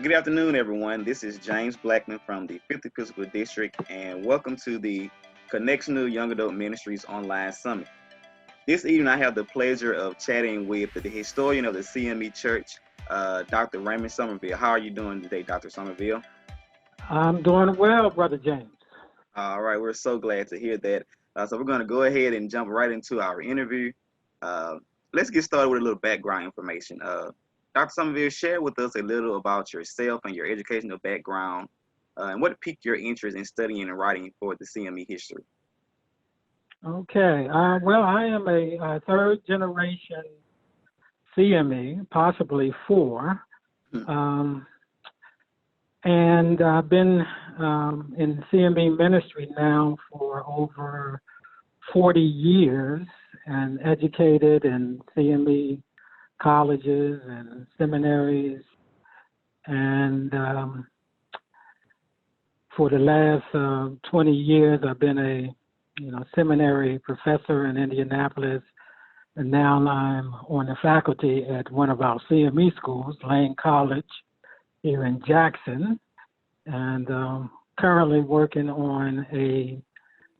Good afternoon, everyone. This is James Blackman from the 50th Episcopal District, and welcome to the Connectional Young Adult Ministries Online Summit. This evening, I have the pleasure of chatting with the historian of the CME Church, Dr. Raymond Sommerville. How are you doing today, Dr. Sommerville? I'm doing well, Brother James. All right, we're so glad to hear that. So we're going to go ahead and jump right into our interview. Let's get started with a little background information. Dr. Sommerville, share with us a little about yourself and your educational background, and what piqued your interest in studying and writing for the CME history. Okay. Well, I am a third generation CME, possibly four. And I've been in CME ministry now for over 40 years and educated in CME colleges and seminaries. And for the last 20 years, I've been a seminary professor in Indianapolis. And now I'm on the faculty at one of our CME schools, Lane College, here in Jackson, and currently working on a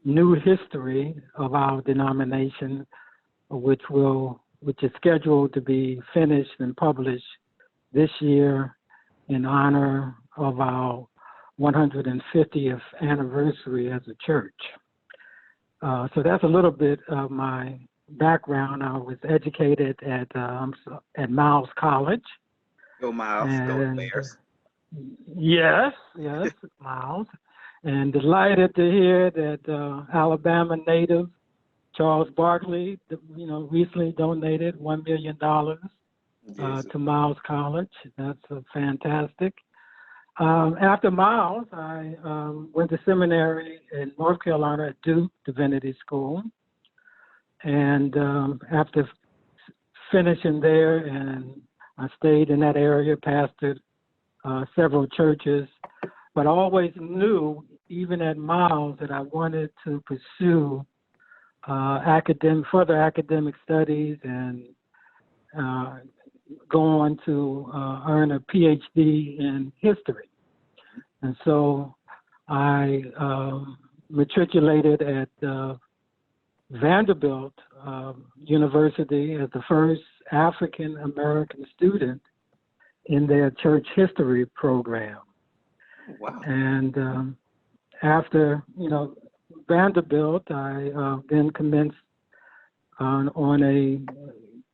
new history of our denomination, which is scheduled to be finished and published this year in honor of our 150th anniversary as a church. So that's a little bit of my background. I was educated at Miles College. Go Miles, go Bears. Yes, Miles. And delighted to hear that Alabama native Charles Barkley, recently donated $1 million to Miles College. That's fantastic. After Miles, I went to seminary in North Carolina at Duke Divinity School. And after finishing there, and I stayed in that area, pastored several churches, but I always knew, even at Miles, that I wanted to pursue further academic studies and go on to earn a PhD in history. And so I matriculated at Vanderbilt University as the first African American student in their church history program. Wow. And after Vanderbilt, I then commenced on a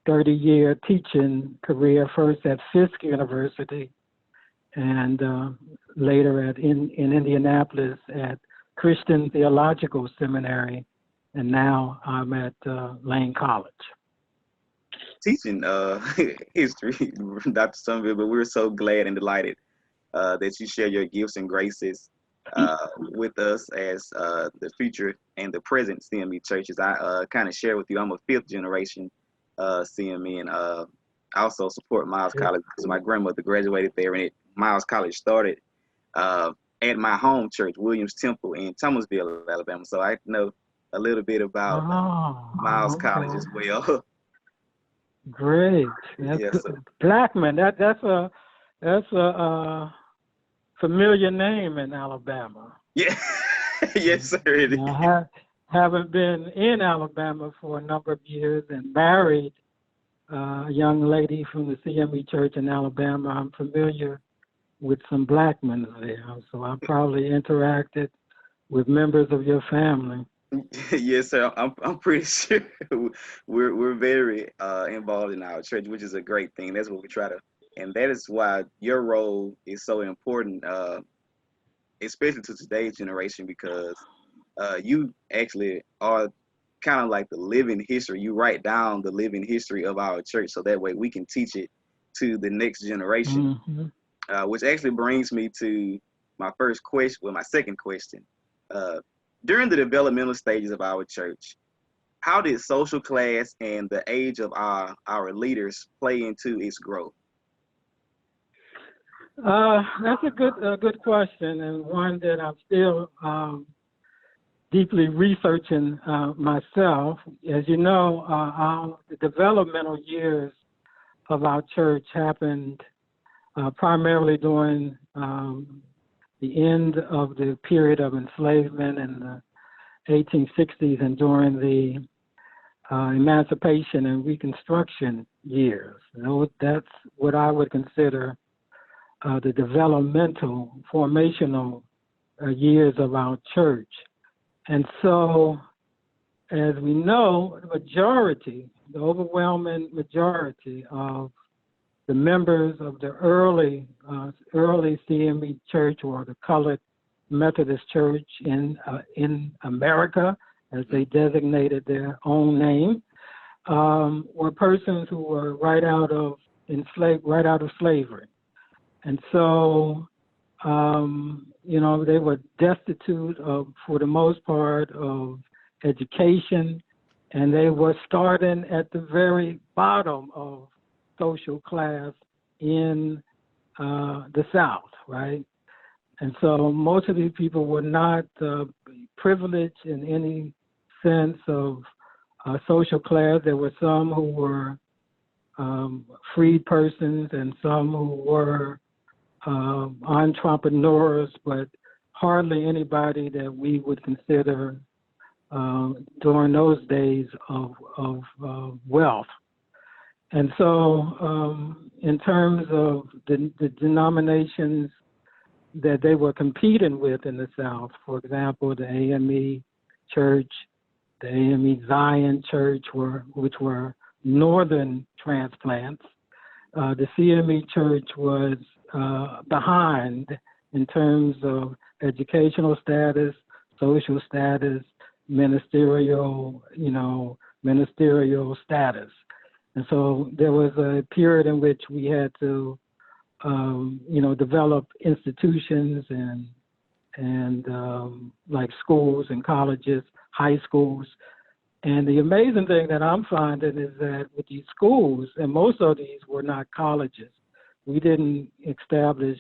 30-year teaching career, first at Fisk University and later in Indianapolis at Christian Theological Seminary, and now I'm at Lane College. Teaching history, Dr. Sommerville, but we're so glad and delighted that you share your gifts and graces with us as the future and the present CME churches. I kind of share with you, I'm a fifth generation CME, and I also support Miles College because my grandmother graduated there, and Miles College started at my home church, Williams Temple in Thomasville, Alabama. So I know a little bit about Miles College as well. Great. That's yes, Blackman. That's a familiar name in Alabama. Yeah. Yes, sir. It is. I haven't been in Alabama for a number of years and married a young lady from the CME Church in Alabama. I'm familiar with some Blackmans there, so I probably interacted with members of your family. Yes, sir. I'm pretty sure we're very involved in our church, which is a great thing. That's what we try to, and that is why your role is so important, especially to today's generation, because you actually are kind of like the living history. You write down the living history of our church, so that way we can teach it to the next generation. Mm-hmm. Which actually brings me to my first question, well, my second question. During the developmental stages of our church, how did social class and the age of our leaders play into its growth? That's a good question, and one that I'm still deeply researching myself. As you know, the developmental years of our church happened primarily during the end of the period of enslavement in the 1860s and during the Emancipation and Reconstruction years. That's what I would consider the developmental, formational years of our church. And so, as we know, the overwhelming majority of the members of the early CME Church, or the Colored Methodist Church in America, as they designated their own name, were persons who were right out of slavery. And so, they were destitute of, for the most part, of education, and they were starting at the very bottom of social class in the South, right? And so most of these people were not privileged in any sense of social class. There were some who were freed persons and some who were entrepreneurs, but hardly anybody that we would consider during those days of wealth. And so in terms of the denominations that they were competing with in the South, for example, the AME Church, the AME Zion Church, which were northern transplants. The CME Church was behind in terms of educational status, social status, ministerial status. And so there was a period in which we had to, develop institutions and like schools and colleges, high schools. And the amazing thing that I'm finding is that with these schools, and most of these were not colleges, we didn't establish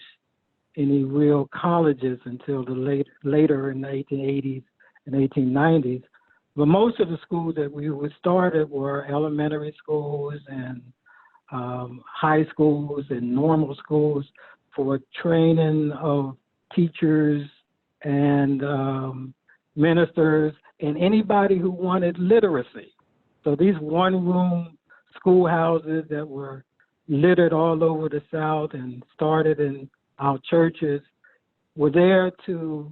any real colleges until the later in the 1880s and 1890s. But most of the schools that we started were elementary schools and high schools and normal schools for training of teachers and ministers and anybody who wanted literacy. So these one-room schoolhouses that were littered all over the South and started in our churches were there to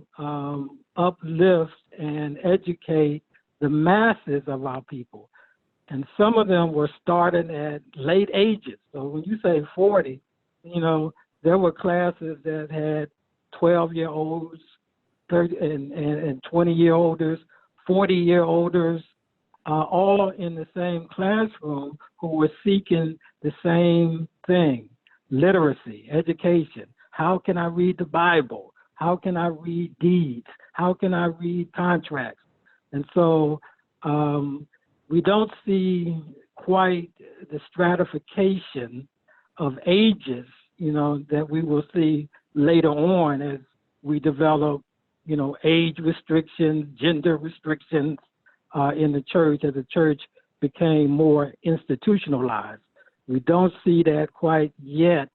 uplift and educate the masses of our people. And some of them were starting at late ages. So when you say 40, there were classes that had 12-year-olds, 30 and 20-year-olders, 40-year-olders, all in the same classroom who were seeking the same thing: literacy, education. How can I read the Bible? How can I read deeds? How can I read contracts? And so we don't see quite the stratification of ages, that we will see later on as we develop, age restrictions, gender restrictions in the church as the church became more institutionalized. We don't see that quite yet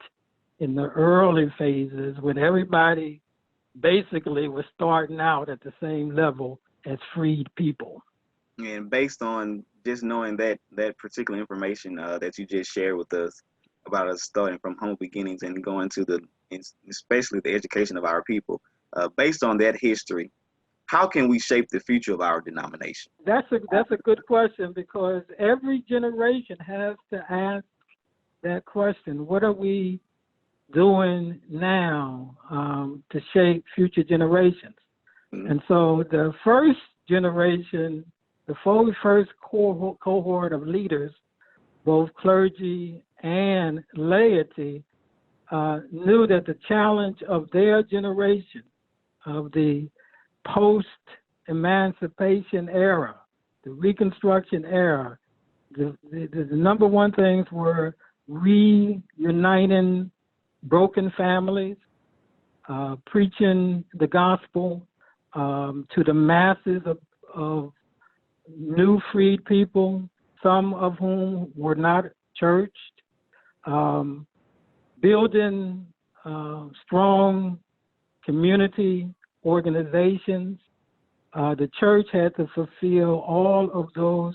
in the early phases when everybody basically was starting out at the same level as freed people. And based on just knowing that particular information that you just shared with us about us starting from humble beginnings and going to especially the education of our people, based on that history, how can we shape the future of our denomination? That's a good question, because every generation has to ask that question. What are we doing now to shape future generations? Mm-hmm. And so the first generation, the first cohort of leaders, both clergy and laity, knew that the challenge of their generation, of the post-emancipation era, the Reconstruction era, the number one things were reuniting broken families, preaching the gospel to the masses of new freed people, some of whom were not churched, building strong community organizations. The church had to fulfill all of those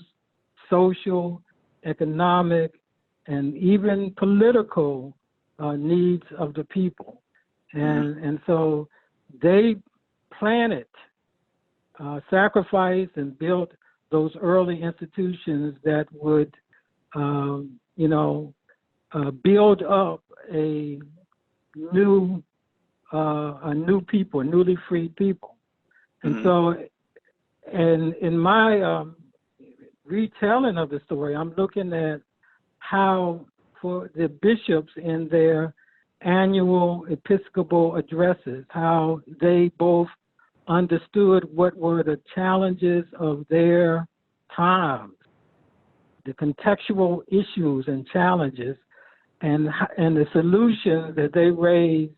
social, economic, and even political needs of the people. And so they planted, sacrificed, and built those early institutions that would, build up a new people, newly freed people. And so, and in my retelling of the story, I'm looking at how for the bishops in their annual Episcopal addresses, how they both understood what were the challenges of their times, the contextual issues and challenges, and the solutions that they raised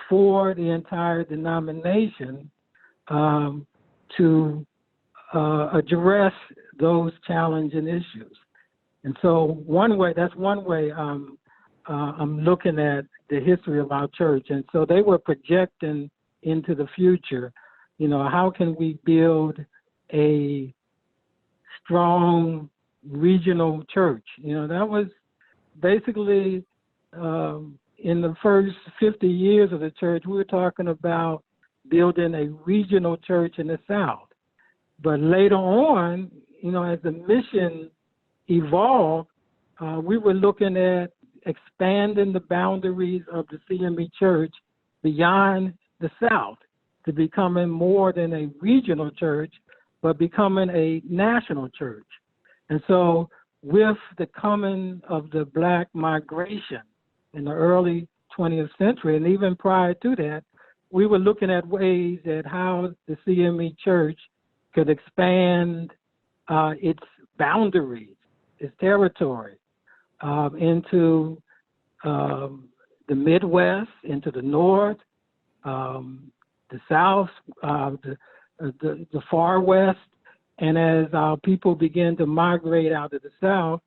for the entire denomination to address those challenging issues. And so that's one way I'm looking at the history of our church. And so they were projecting into the future, how can we build a strong regional church? That was basically in the first 50 years of the church, we were talking about building a regional church in the South. But later on, as the mission evolved, we were looking at expanding the boundaries of the CME church beyond the South to becoming more than a regional church, but becoming a national church. And so with the coming of the Black migration in the early 20th century, and even prior to that, we were looking at ways at how the CME church could expand its boundaries, its territory, into the Midwest, into the North, the South, the far West. And as our people began to migrate out of the South,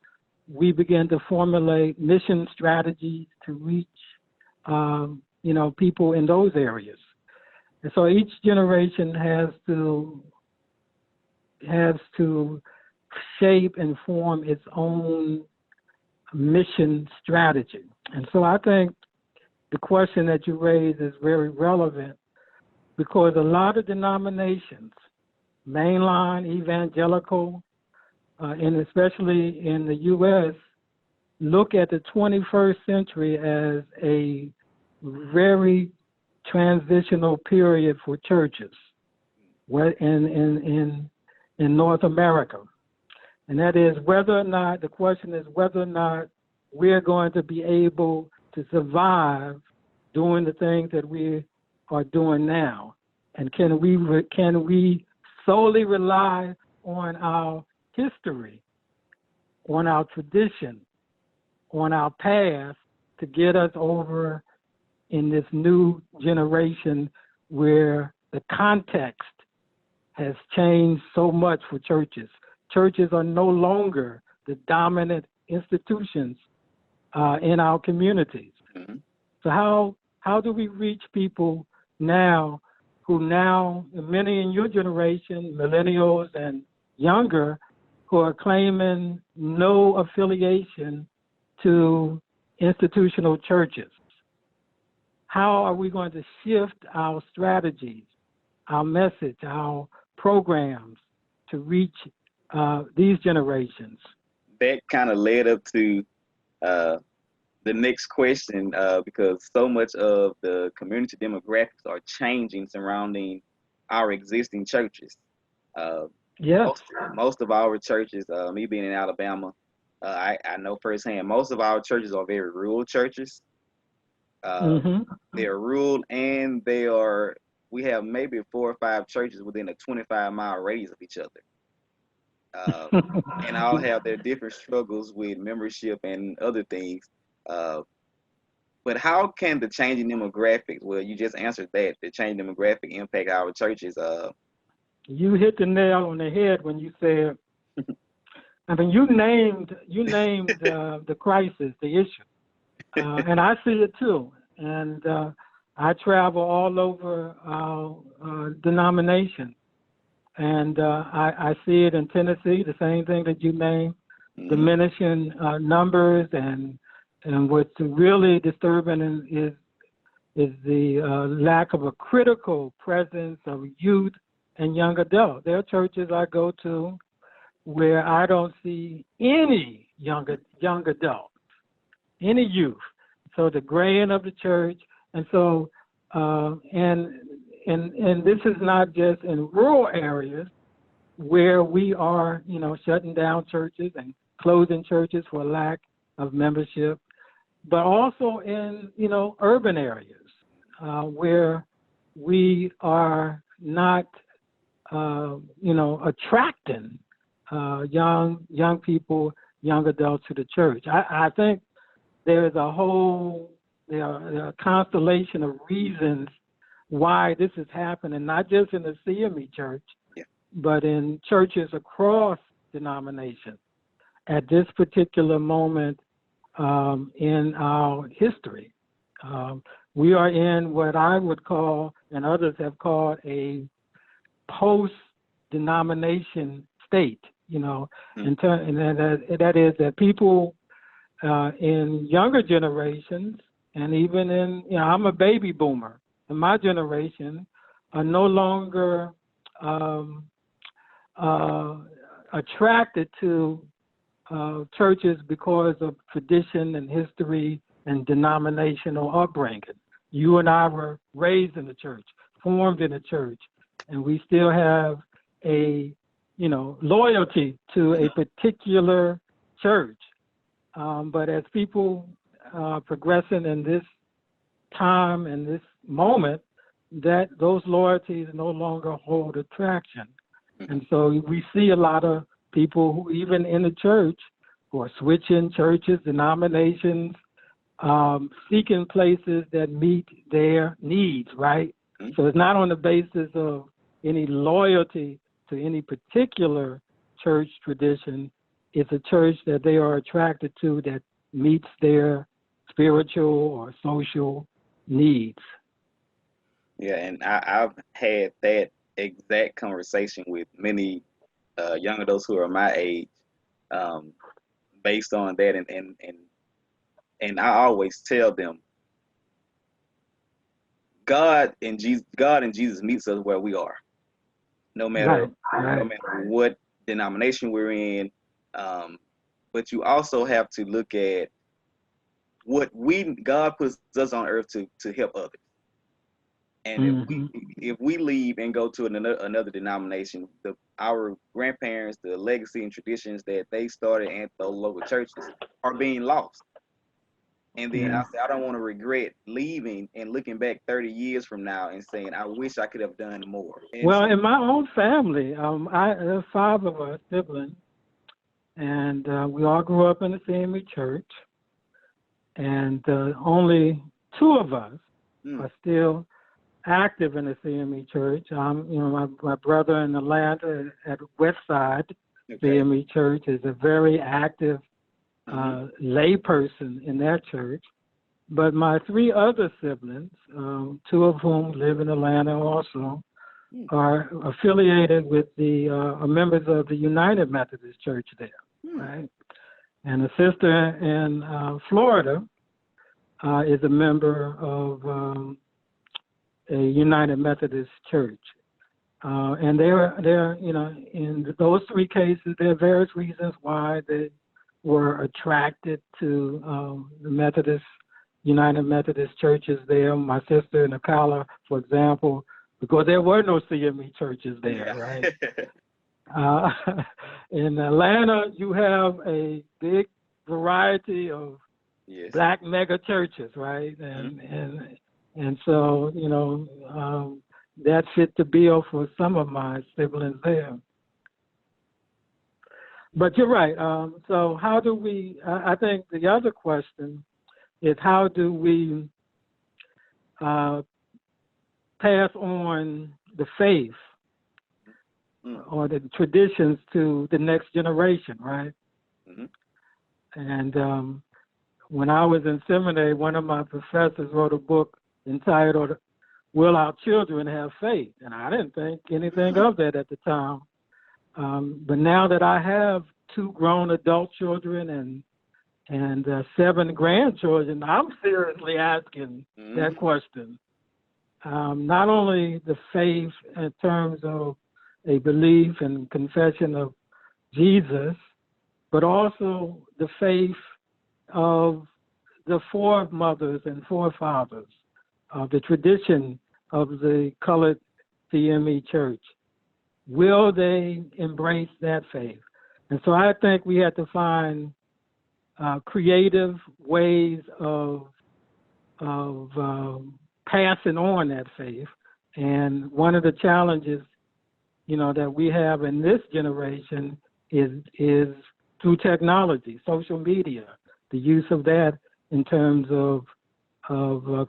we began to formulate mission strategies to reach, people in those areas. And so each generation has to shape and form its own mission strategy. And so I think the question that you raised is very relevant, because a lot of denominations, mainline, evangelical, and especially in the U.S., look at the 21st century as a very transitional period for churches in North America. And that is the question is whether or not we're going to be able to survive doing the things that we are doing now. And can we solely rely on our history, on our tradition, on our past to get us over in this new generation where the context has changed so much for churches. Churches are no longer the dominant institutions in our communities. Mm-hmm. So how do we reach people now many in your generation, millennials and younger, who are claiming no affiliation to institutional churches? How are we going to shift our strategies, our message, our programs to reach these generations? That kind of led up to the next question, because so much of the community demographics are changing surrounding our existing churches. Yes. Most of our churches, me being in Alabama, I know firsthand, most of our churches are very rural churches. They're rural, and we have maybe 4 or 5 churches within a 25-mile radius of each other. And all have their different struggles with membership and other things. But how can the changing demographics, well, you just answered that, the changing demographic impact our churches? You hit the nail on the head when you said, I mean, you named the crisis, the issue. And I see it too. And I travel all over our denomination, and I see it in Tennessee, the same thing that you named, diminishing numbers, and what's really disturbing is the lack of a critical presence of youth and young adults. There are churches I go to where I don't see any young adults, any youth. So the graying of the church, and so and this is not just in rural areas where we are, shutting down churches and closing churches for lack of membership, but also in urban areas where we are not attracting young people, young adults to the church. I think there is there are a constellation of reasons why this is happening, not just in the CME church, but in churches across denominations at this particular moment in our history. We are in what I would call, and others have called, a post-denomination state, and that is that people in younger generations, and even in, I'm a baby boomer, in my generation, are no longer attracted to churches because of tradition and history and denominational upbringing. You and I were raised in the church, formed in the church, and we still have a, loyalty to a particular church. But as people progressing in this time and this moment, that those loyalties no longer hold attraction. And so we see a lot of people who, even in the church, who are switching churches, denominations, seeking places that meet their needs, right? So it's not on the basis of any loyalty to any particular church tradition. It's a church that they are attracted to that meets their spiritual or social needs. Yeah, and I've had that exact conversation with many young adults who are my age, based on that, and I always tell them, God and Jesus meets us where we are, no matter what denomination we're in. But you also have to look at what God puts us on earth to help others. And if we leave and go to another denomination, our grandparents, the legacy and traditions that they started at those local churches are being lost. And then I say, I don't want to regret leaving and looking back 30 years from now and saying, I wish I could have done more. Well, in my own family, there's 5 of us siblings, and we all grew up in the CME church, and only 2 of us are still active in the CME church. My brother in Atlanta at Westside CME church is a very active lay person in that church. But my 3 other siblings, 2 of whom live in Atlanta also, are affiliated with are members of the United Methodist Church there, right? And a sister in Florida is a member of a United Methodist Church. And they're in those 3 cases, there are various reasons why they were attracted to the United Methodist churches there. My sister in Ocala, for example, because there were no CME churches there, right? In Atlanta, you have a big variety of Black mega churches, right? And so, that fit the bill for some of my siblings there. But you're right. So how do we, I think the other question is, how do we pass on the faith or the traditions to the next generation, right? And when I was in seminary, one of my professors wrote a book entitled "Will Our Children Have Faith?" And I didn't think anything of that at the time. But now that I have 2 grown adult children and 7 grandchildren, I'm seriously asking that question. Not only the faith in terms of a belief and confession of Jesus, but also the faith of the foremothers and forefathers, the tradition of the colored CME Church. Will they embrace that faith? And so I think we have to find creative ways of passing on that faith. And one of the challenges, that we have in this generation is through technology, social media, the use of that in terms of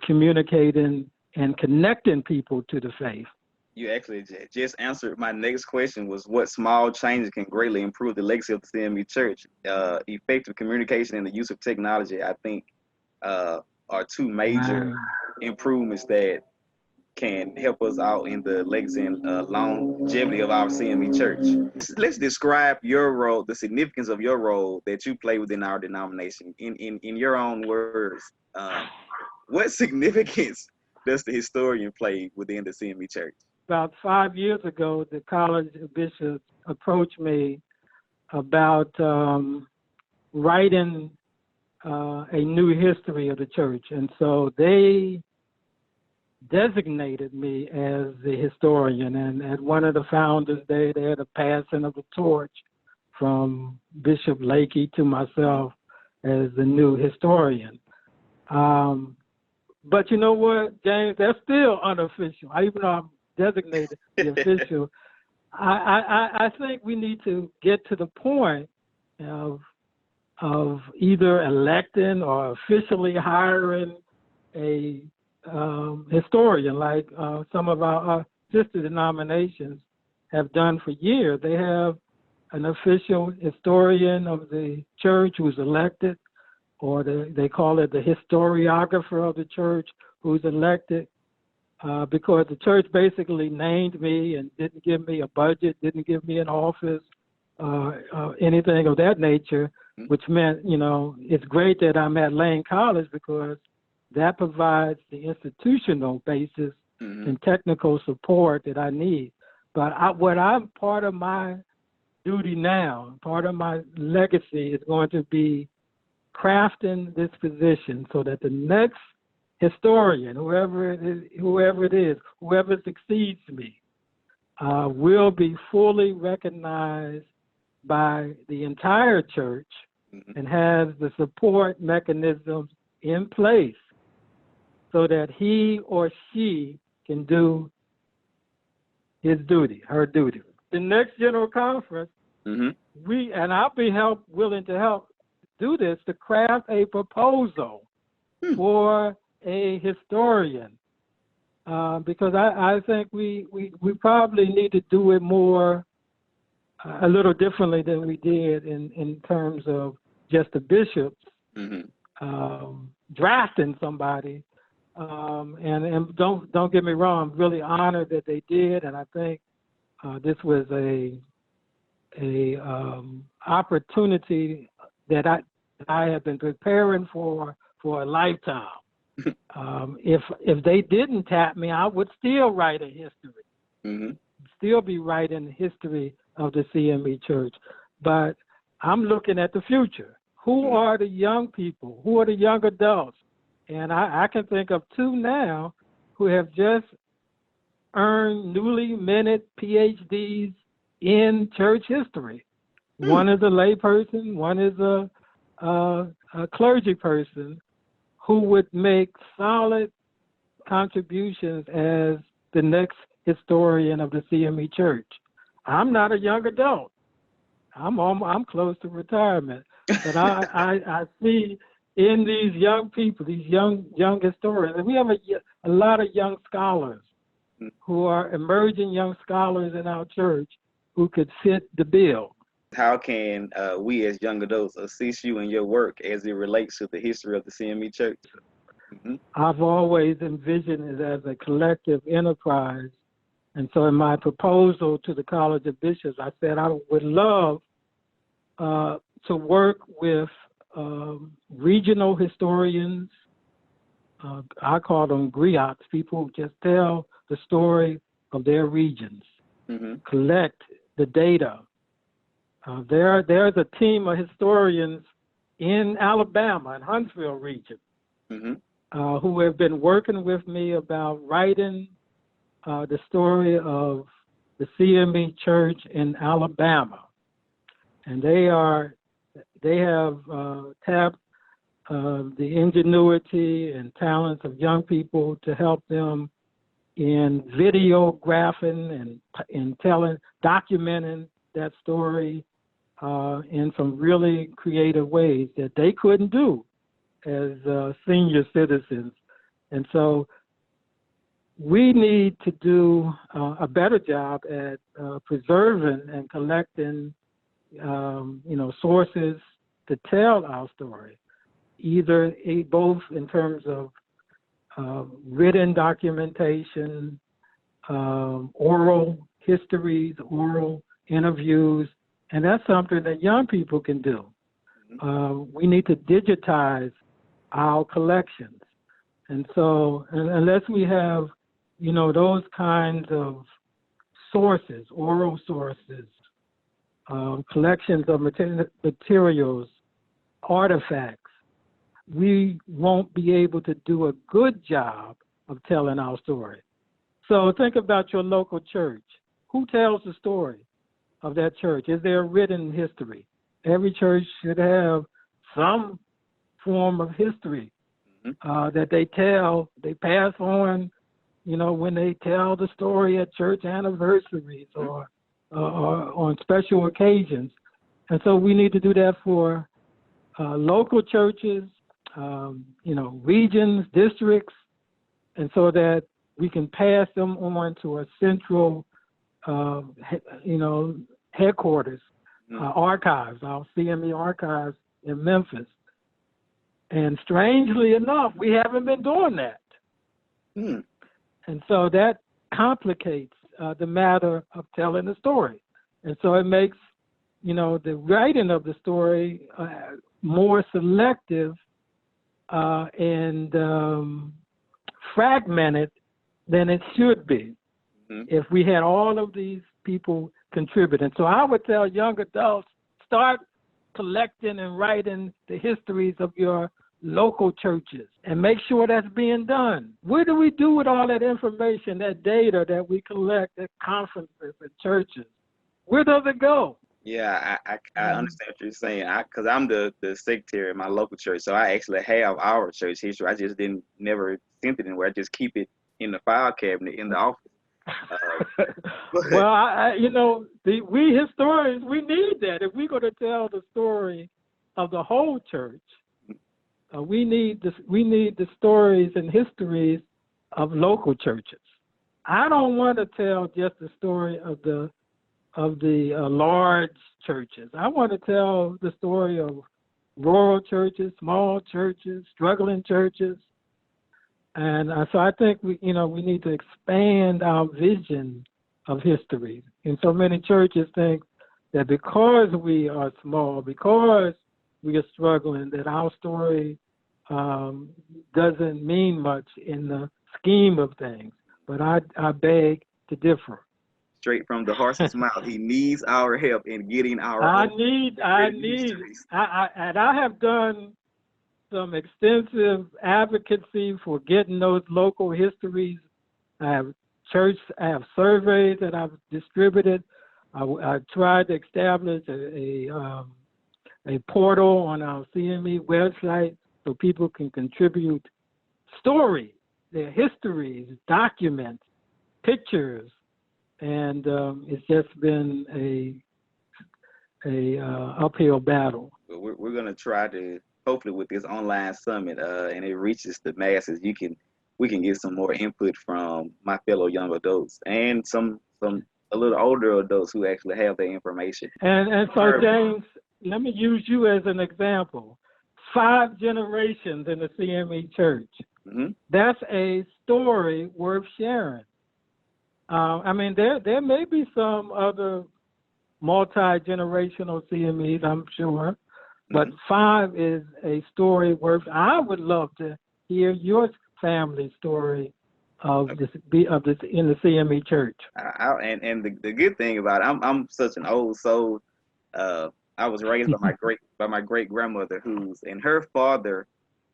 communicating and connecting people to the faith. You actually just answered my next question, was what small changes can greatly improve the legacy of the CME Church. Effective communication and the use of technology, I think, are 2 major improvements that can help us out in the legacy and longevity of our CME Church. Let's describe your role, the significance of your role that you play within our denomination. In your own words, what significance does the historian play within the CME Church? About 5 years ago, the College of Bishops approached me about writing a new history of the church. And so they designated me as the historian. And at one of the Founders Day, they had a passing of the torch from Bishop Lakey to myself as the new historian. But you know what, James, that's still unofficial. Even though I'm designated the official, I think we need to get to the point of either electing or officially hiring a historian, like some of our sister denominations have done for years. They have an official historian of the church who's elected, or they call it the historiographer of the church who's elected, because the church basically named me and didn't give me a budget, didn't give me an office, anything of that nature, which meant, it's great that I'm at Lane College because that provides the institutional basis and technical support that I need. But part of my duty now, part of my legacy is going to be crafting this position so that the next historian, whoever it is, whoever succeeds me, will be fully recognized by the entire church and has the support mechanisms in place so that he or she can do his duty, her duty. The next General Conference, I'll be willing to help do this, to craft a proposal for a historian, because I think we probably need to do it more, a little differently than we did in terms of just the bishops drafting somebody. And don't get me wrong, I'm really honored that they did, and I think this was a opportunity that I have been preparing for a lifetime. If they didn't tap me, I would still write a history, still be writing the history of the CME Church. But I'm looking at the future. Who are the young people? Who are the young adults? And I can think of 2 now who have just earned newly minted PhDs in church history. One is a lay person, one is a clergy person who would make solid contributions as the next historian of the CME Church. I'm not a young adult. I'm close to retirement, but I see in these young people, these young historians, and we have a lot of young scholars who are emerging young scholars in our church who could fit the bill. How can we as young adults assist you in your work as it relates to the history of the CME Church? Mm-hmm. I've always envisioned it as a collective enterprise. And so in my proposal to the College of Bishops, I said I would love to work with regional historians. I call them griots, people who just tell the story of their regions, Mm-hmm. collect the data. There's a team of historians in Alabama and Huntsville region who have been working with me about writing the story of the CME Church in Alabama, and they have tapped the ingenuity and talents of young people to help them in videographing and in documenting that story in some really creative ways that they couldn't do as senior citizens. And so we need to do a better job at preserving and collecting, sources to tell our story, either both in terms of written documentation, oral histories, oral interviews, and that's something that young people can do. We need to digitize our collections. And so unless we have, those kinds of sources, oral sources, collections of materials, artifacts, we won't be able to do a good job of telling our story. So think about your local church. Who tells the story of that church? Is there a written history? Every church should have some form of history that they pass on, when they tell the story at church anniversaries or on special occasions. And so we need to do that for local churches, regions, districts, and so that we can pass them on to a central, headquarters, archives, our CME archives in Memphis. And strangely enough, we haven't been doing that. And so that complicates the matter of telling the story. And so it makes, the writing of the story more selective and fragmented than it should be if we had all of these people contributing. So I would tell young adults, start collecting and writing the histories of your local churches and make sure that's being done. What do we do with all that information, that data that we collect at conferences and churches? Where does it go? Yeah, I understand what you're saying. Because I'm the secretary in my local church, so I actually have our church history. I just never sent it anywhere. I just keep it in the file cabinet in the office. Well, we historians, we need that. If we're going to tell the story of the whole church, we need the stories and histories of local churches. I don't want to tell just the story of the large churches. I want to tell the story of rural churches, small churches, struggling churches. And so I think we need to expand our vision of history. And so many churches think that because we are small, because we are struggling, that our story doesn't mean much in the scheme of things. But I beg to differ. Straight from the horse's mouth, he needs our help in getting our and I have done some extensive advocacy for getting those local histories. I have surveys that I've distributed. I tried to establish a portal on our CME website so people can contribute stories, their histories, documents, pictures, and it's just been a uphill battle. We're going to try to, hopefully with this online summit and it reaches the masses, we can get some more input from my fellow young adults and some a little older adults who actually have the information. And so, James, let me use you as an example. 5 generations in the CME church. Mm-hmm. That's a story worth sharing. I mean, there may be some other multi-generational CMEs, I'm sure, but 5 is a story worth. I would love to hear your family story of this in the CME church. And the good thing about it, I'm such an old soul. I was raised by my great grandmother, and her father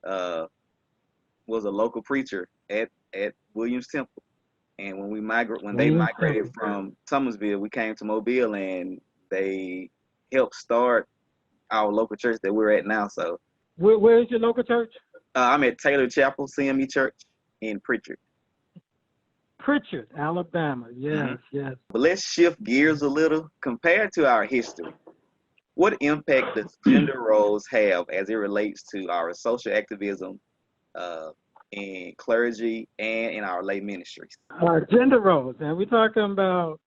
was a local preacher at Williams Temple. And when they migrated from Sommerville, we came to Mobile, and they helped start our local church that we're at now. So, where is your local church? I'm at Taylor Chapel CME Church in Pritchard. Pritchard, Alabama. Yes, yes. But let's shift gears a little. Compared to our history, what impact does gender roles have as it relates to our social activism in clergy and in our lay ministries? Gender roles, and we're talking about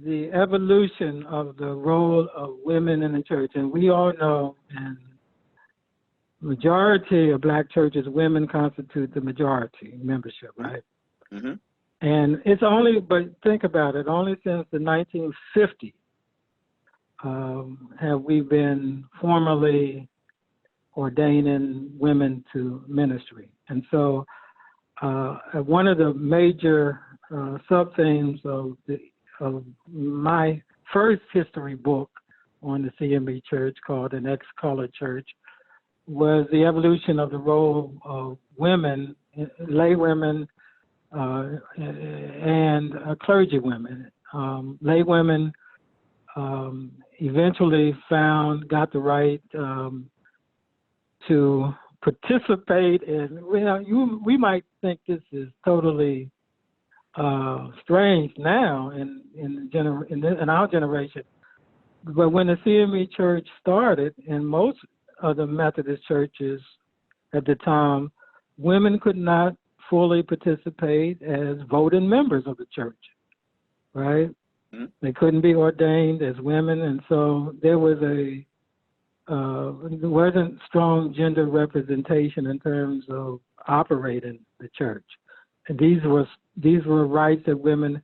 the evolution of the role of women in the church. And we all know, in majority of black churches, women constitute the majority membership, right? Mm-hmm. And it's only, but think about it, only since the 1950s have we been formally ordaining women to ministry. And so one of the major sub-themes of my first history book on the CME church, called An Ex-Colored Church, was the evolution of the role of women, lay women, and clergy women. Lay women eventually got the right to participate in. We might think this is totally strange now in our generation, but when the CME church started, and most of the Methodist churches at the time, women could not fully participate as voting members of the church, right? Mm-hmm. They couldn't be ordained as women, and so there wasn't strong gender representation in terms of operating the church. And these were rights that women,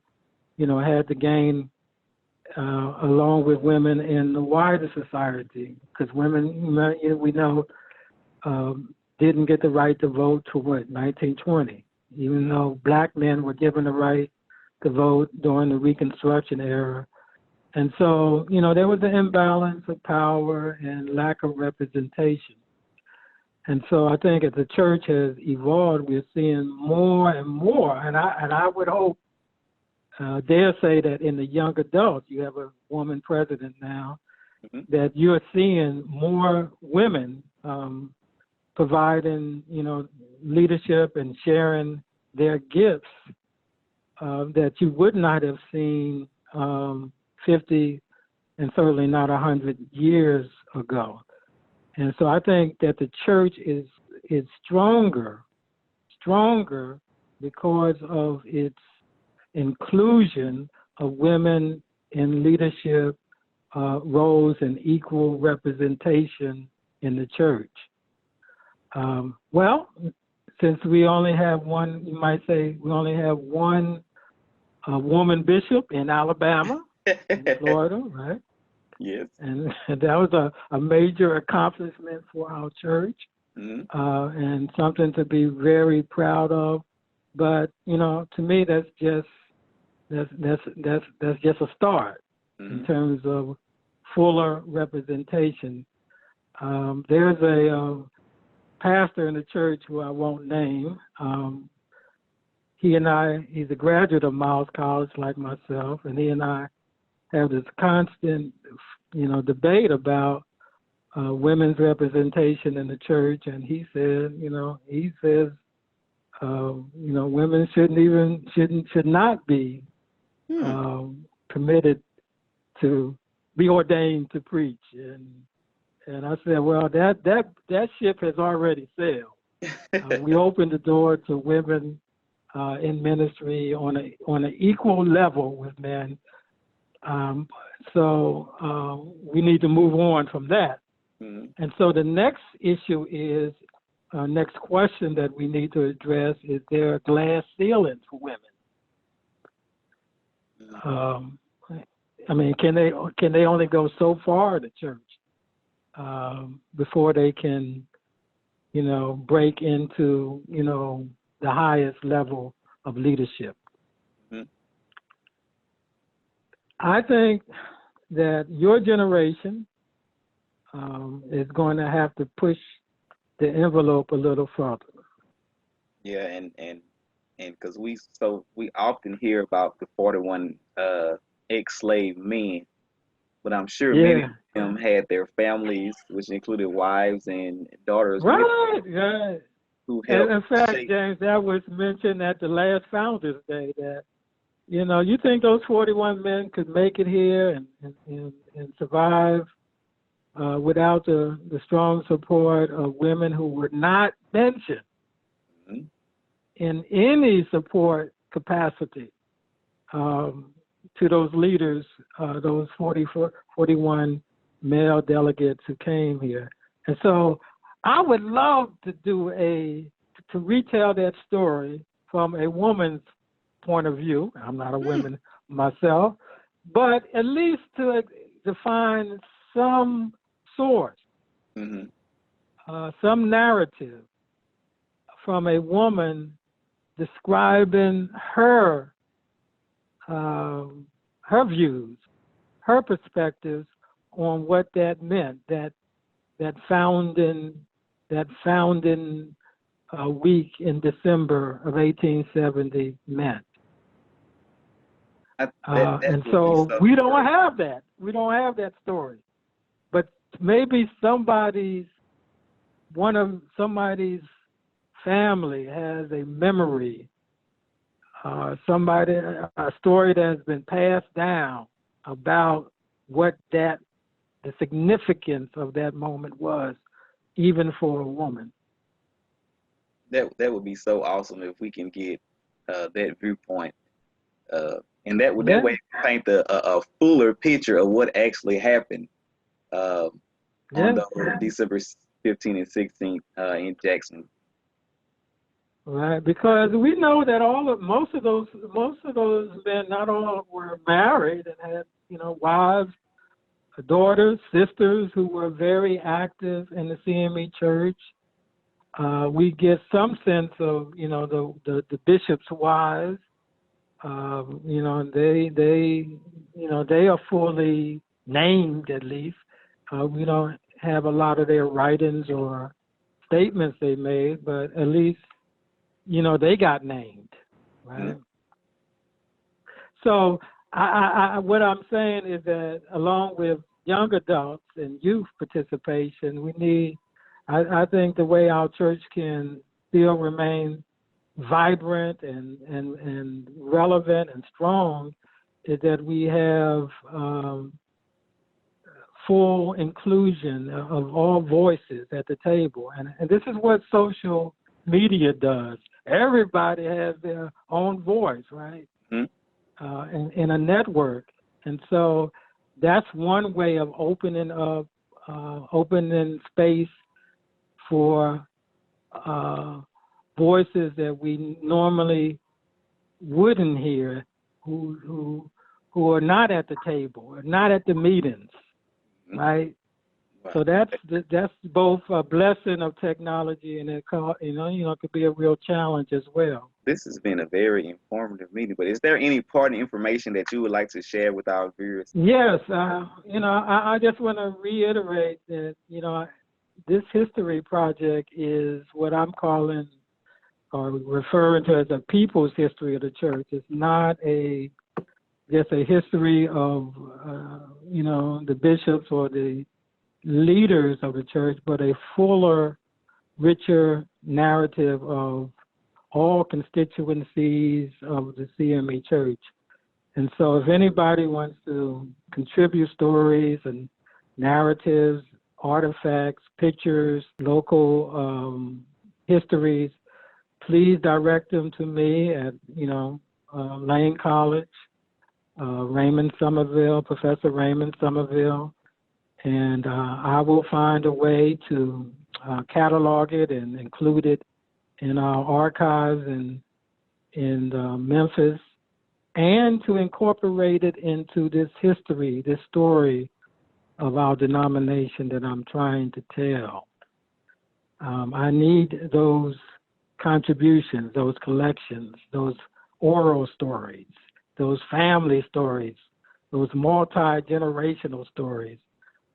had to gain along with women in the wider society, because women, we know, didn't get the right to vote till 1920, even though black men were given the right to vote during the Reconstruction era. And so, there was an imbalance of power and lack of representation. And so I think as the church has evolved, we're seeing more and more. And I would hope, dare say that in the young adults, you have a woman president now, mm-hmm. that you're seeing more women providing, leadership and sharing their gifts that you would not have seen 50 and certainly not 100 years ago. And so I think that the church is stronger because of its inclusion of women in leadership roles and equal representation in the church. Well, since we only have one, you might say we only have one woman bishop in Alabama, in Florida, right? Yes. And that was a major accomplishment for our church, mm-hmm. And something to be very proud of. But to me, that's just a start, mm-hmm. in terms of fuller representation. There's a pastor in the church who I won't name. He's a graduate of Miles College like myself, and he and I have this constant, debate about women's representation in the church. And he says, women should not be permitted to be ordained to preach. And I said, well, that ship has already sailed. We opened the door to women in ministry on an equal level with men. So we need to move on from that. Mm-hmm. And so the next issue is, next question that we need to address is there a glass ceiling for women? I mean, can they only go so far to church before they can, break into, the highest level of leadership? Mm-hmm. I think that your generation is going to have to push the envelope a little further. Yeah, and because we often hear about the 41 ex-slave men, but I'm sure many of them had their families, which included wives and daughters, right. who helped in fact, shape. James, that was mentioned at the last Founders Day that, you think those 41 men could make it here and survive without the strong support of women who were not mentioned Mm-hmm. in any support capacity to those leaders, those 41 male delegates who came here. And so I would love to retell that story from a woman's point of view. I'm not a woman myself, but at least to define some source, Mm-hmm. Some narrative from a woman describing her views, her perspectives on what that meant, that founding week in December of 1870 meant. And so we don't have that. We don't have that story. But maybe somebody's family has a memory, a story that has been passed down about what the significance of that moment was, even for a woman. That would be so awesome if we can get that viewpoint, and that way paint a fuller picture of what actually happened on the December 15th and 16th in Jackson. Right, because we know that most of those men, not all were married and had wives, daughters, sisters who were very active in the CME church. We get some sense of the bishop's wives. They are fully named, at least. We don't have a lot of their writings or statements they made, but at least they got named, right? Mm-hmm. So what I'm saying is that along with young adults and youth participation, I think the way our church can still remain vibrant and relevant and strong is that we have full inclusion of all voices at the table. And this is what social media does. Everybody has their own voice, right? Mm-hmm. In a network. And so that's one way of opening space for voices that we normally wouldn't hear, who are not at the table, or not at the meetings, right? So that's both a blessing of technology and it could be a real challenge as well. This has been a very informative meeting, but is there any part of information that you would like to share with our viewers? Yes, I just want to reiterate that this history project is what I'm calling or referring to as a people's history of the church. It's not just a history of the bishops or the leaders of the church, but a fuller, richer narrative of all constituencies of the CME church. And so if anybody wants to contribute stories and narratives, artifacts, pictures, local histories, please direct them to me at, Lane College, Raymond Sommerville, Professor Raymond Sommerville, and I will find a way to catalog it and include it in our archives in Memphis, and to incorporate it into this history, this story of our denomination that I'm trying to tell. I need those contributions, those collections, those oral stories, those family stories, those multi-generational stories.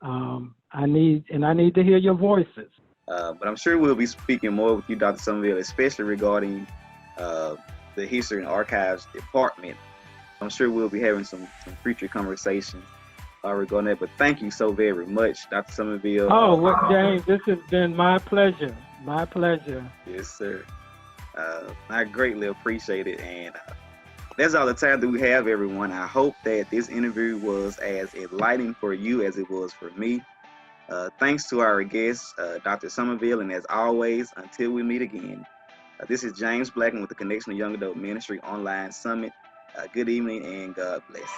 I need to hear your voices. But I'm sure we'll be speaking more with you, Dr. Sommerville, especially regarding the History and Archives Department. I'm sure we'll be having some future conversations regarding that. But thank you so very much, Dr. Sommerville. Oh, well, James, this has been my pleasure. My pleasure. Yes, sir. I greatly appreciate it. And that's all the time that we have, everyone. I hope that this interview was as enlightening for you as it was for me. Thanks to our guest, Dr. Sommerville. And as always, until we meet again, this is James Blackman with the Connection to Young Adult Ministry Online Summit. Good evening and God bless.